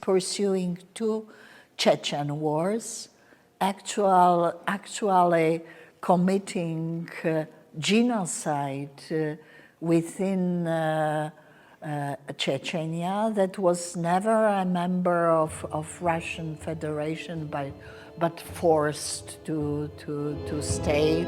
pursuing two Chechen wars, actually committing genocide within Chechnya that was never a member of Russian Federation, but forced to stay.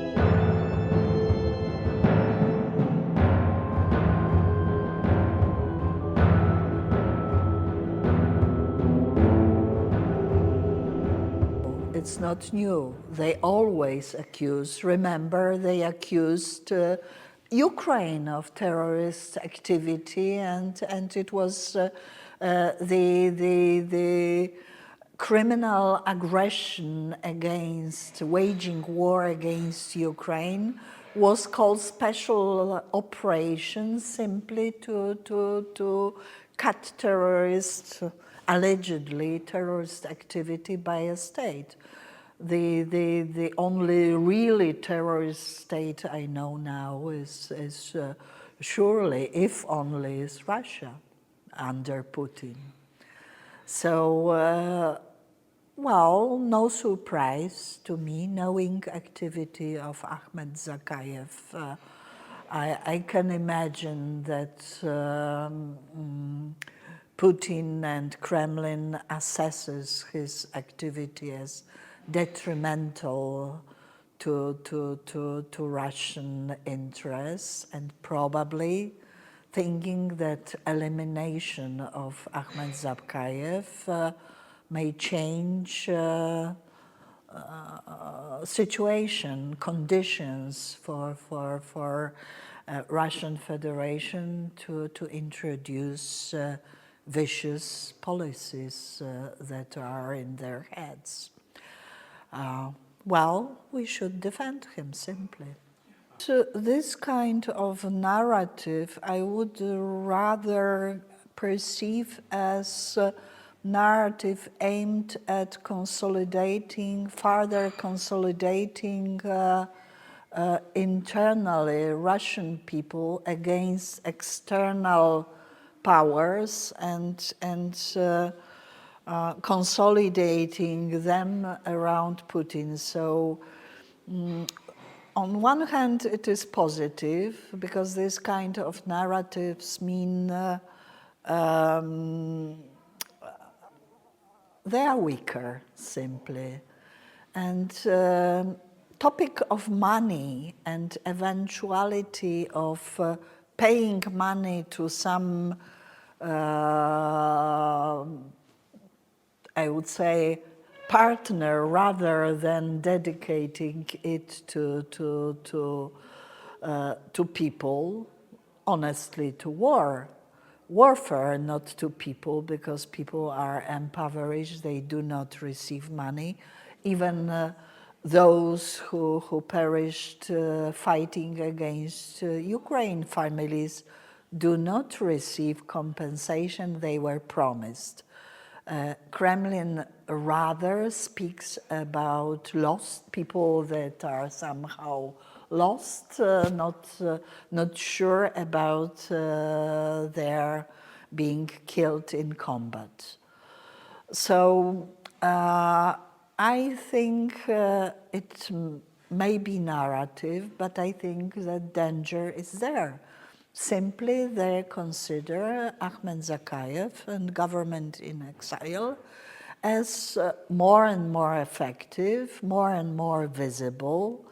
It's not new. They always accuse. Remember, they accused Ukraine of terrorist activity, and it was the criminal aggression against, waging war against Ukraine was called special operation, simply to cut allegedly terrorist activity by a state. The only really terrorist state I know now is surely, if only, is Russia under Putin. So, well, no surprise to me, knowing activity of Akhmed Zakaev. I can imagine that Putin and Kremlin assesses his activity as detrimental to Russian interests, and probably thinking that elimination of Akhmed Zakaev may change conditions for Russian Federation to introduce vicious policies that are in their heads. Well, we should defend him simply. So this kind of narrative I would rather perceive as a narrative aimed at further consolidating internally Russian people against external powers and consolidating them around Putin. So on one hand, it is positive because this kind of narratives mean they are weaker, simply. And topic of money and eventuality of paying money to some, I would say, partner rather than dedicating it to people, honestly, to warfare, not to people, because people are impoverished, they do not receive money. Even those who perished fighting against Ukraine, families do not receive compensation they were promised. Kremlin rather speaks about lost people that are somehow lost, not sure about their being killed in combat. So I think it may be narrative, but I think the danger is there. Simply, they consider Akhmed Zakaev and government in exile as more and more effective, more and more visible,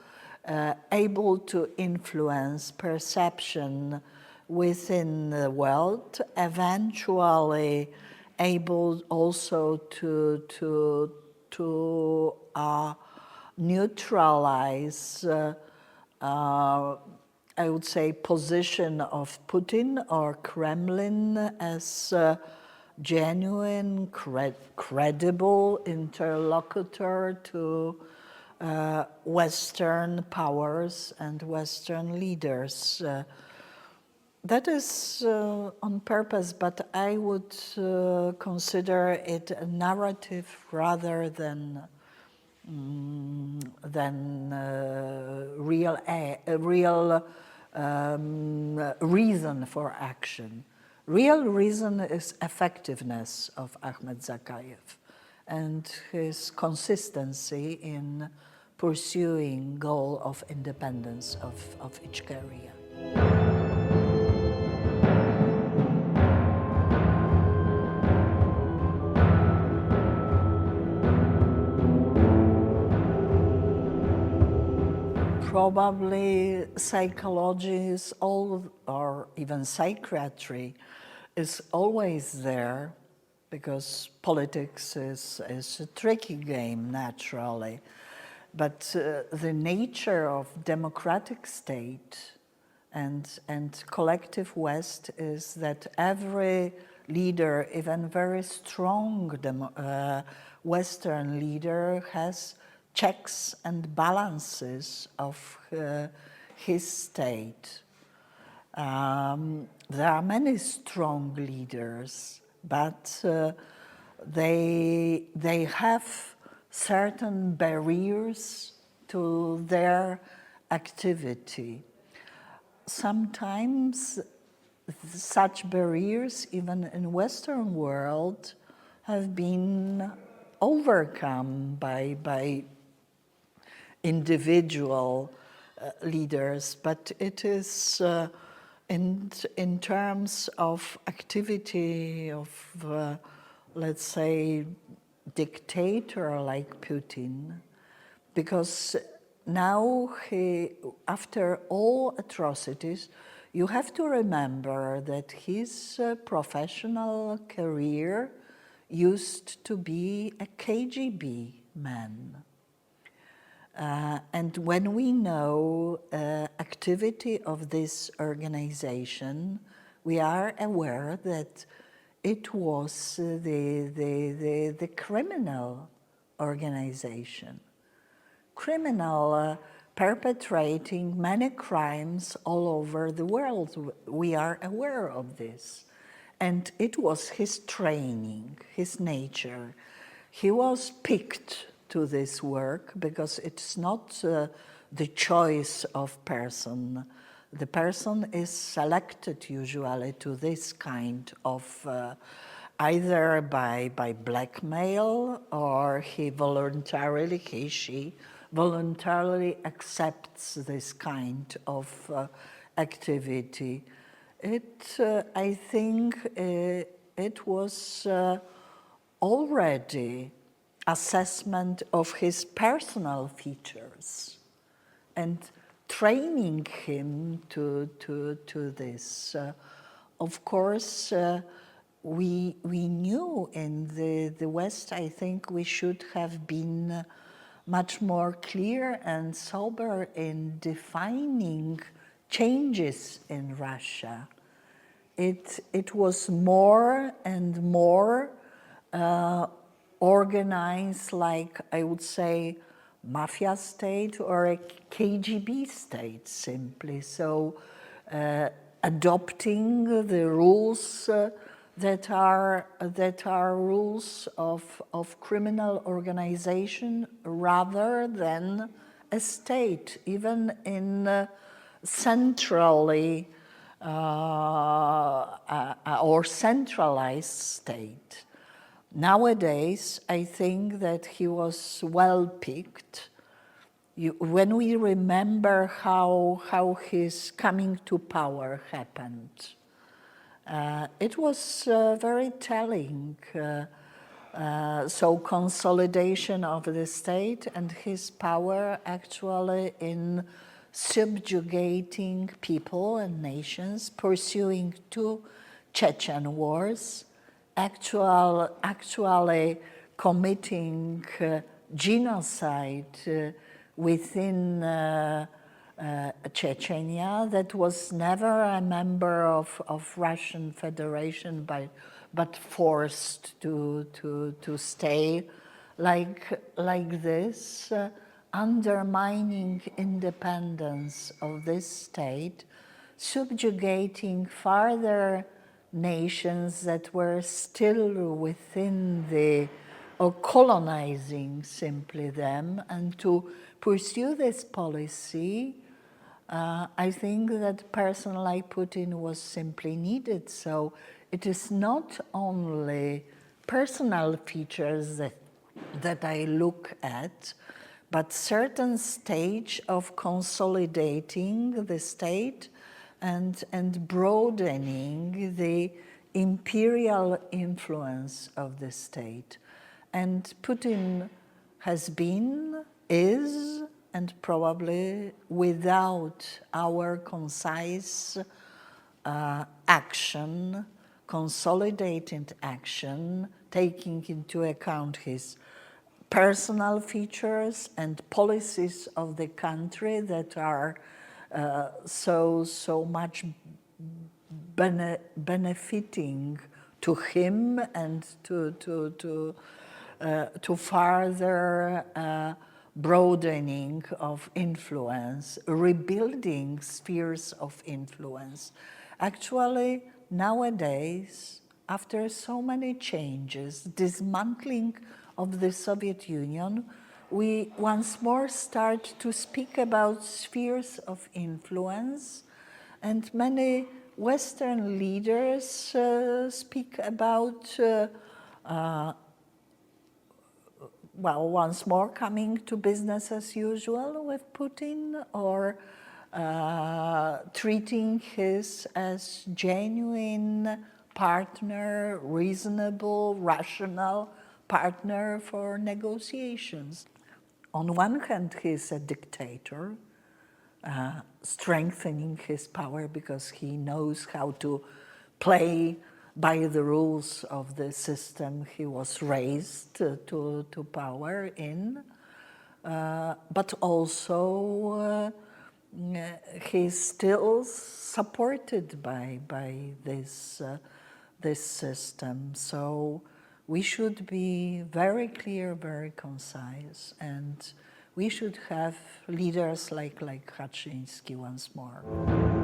able to influence perception within the world, eventually able also to neutralize I would say, position of Putin or Kremlin as a genuine, credible interlocutor to Western powers and Western leaders. That is on purpose, but I would consider it a narrative rather than real reason for action. Real reason is effectiveness of Akhmed Zakaev and his consistency in pursuing goal of independence of Ichkeria. Probably psychology is or even psychiatry is always there, because politics is a tricky game, naturally. But the nature of democratic state and collective West is that every leader, even very strong Western leader, has checks and balances of his state. There are many strong leaders, but they have certain barriers to their activity. Sometimes such barriers, even in Western world, have been overcome by individual leaders, but it is in terms of activity of, let's say, dictator like Putin, because now after all atrocities, you have to remember that his professional career used to be a KGB man. And when we know activity of this organization, we are aware that it was the criminal organization. Criminal perpetrating many crimes all over the world. We are aware of this. And it was his training, his nature. He was picked to this work because it's not the choice of person. The person is selected usually to this kind of either by blackmail, or she voluntarily accepts this kind of activity. I think it was already assessment of his personal features and training him to this. Of course, we knew in the West, I think we should have been much more clear and sober in defining changes in Russia. It was more and more organized, like I would say, mafia state or a KGB state, simply. So adopting the rules that are rules of criminal organization rather than a state, even in centrally or centralized state. Nowadays, I think that he was well picked. When we remember how his coming to power happened, it was very telling. So consolidation of the state and his power actually in subjugating people and nations, pursuing 2 Chechen wars, actually committing genocide within Chechnya that was never a member of Russian Federation, but forced to stay like this, undermining independence of this state, subjugating further nations that were still within or colonizing simply them, and to pursue this policy I think that a person like Putin was simply needed. So it is not only personal features that I look at, but certain stage of consolidating the state and broadening the imperial influence of the state. And Putin has been, is, and probably without our concise action, consolidated action, taking into account his personal features and policies of the country that are so much benefiting to him and to further broadening of influence, rebuilding spheres of influence. Actually, nowadays, after so many changes, dismantling of the Soviet Union, we once more start to speak about spheres of influence, and many Western leaders speak about well, once more coming to business as usual with Putin, or treating his as genuine partner, reasonable, rational partner for negotiations. On one hand, he's a dictator, strengthening his power because he knows how to play by the rules of the system he was raised to power in, but also he's still supported by this system. So we should be very clear, very concise, and we should have leaders like Kaczynski once more.